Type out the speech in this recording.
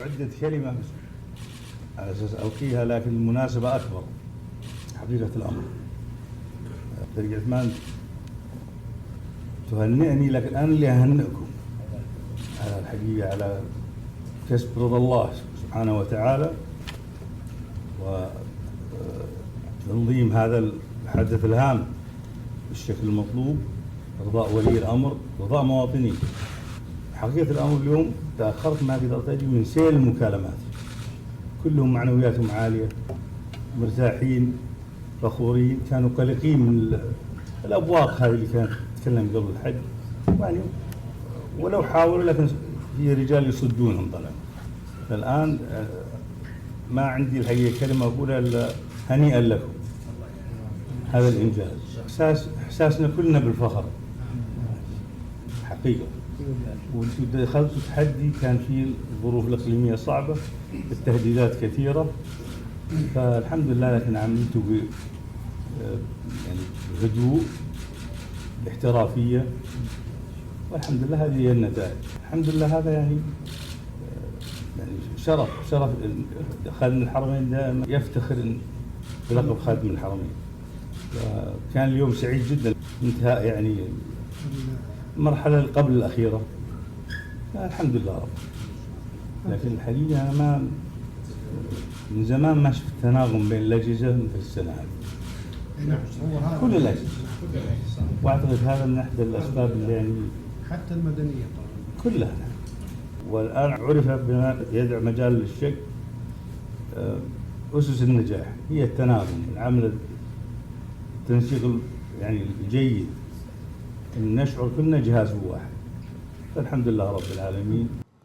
عدة كلمة على أساس ألقيها، لكن المناسبة أكبر حقيقة الأمر. طريق عثمان تهنئني، لكن أنا اللي أهنئكم على الحقيقة على كسب رضا الله سبحانه وتعالى وتنظيم هذا الحدث الهام بالشكل المطلوب، رضاء ولي الأمر، رضاء مواطنين. حقيقة الأمر اليوم تأخرت ما قدرت أجي من سيل المكالمات، كلهم معنوياتهم عالية، مرتاحين، فخورين، كانوا قلقين من الأبواق هذه اللي كانت تتكلم قبل الحج، يعني ولو حاولوا لكن في رجال يصدونهم طبعا. فالآن ما عندي الحقيقة كلمة أقولها إلا هنيئا لكم هذا الإنجاز. إحساسنا كلنا بالفخر حقيقة. وانتم دخلتوا تحدي كان فيه الظروف الإقليمية صعبة، التهديدات كثيرة، فالحمد لله لكن عملتوا يعني بهدوء، باحترافية، والحمد لله هذه هي النتائج. الحمد لله هذا يعني شرف خادم الحرمين دائما يفتخر بلقب خادم الحرمين. كان اليوم سعيد جدا، انتهاء يعني المرحلة قبل الأخيرة، الحمد لله رب. لكن الحقيقة أنا ما من زمان ما شفت تناغم بين الأجهزة مثل السنة هذه. كل الأجهزة، وأعتقد هذا من أحد الأسباب اللي يعني حتى المدنية كلها. والآن عرف بما يدعو مجال للشك أسس النجاح هي التناغم، العمل، التنسيق يعني الجيد، أن نشعر كلنا جهاز واحد. فالحمد لله رب العالمين.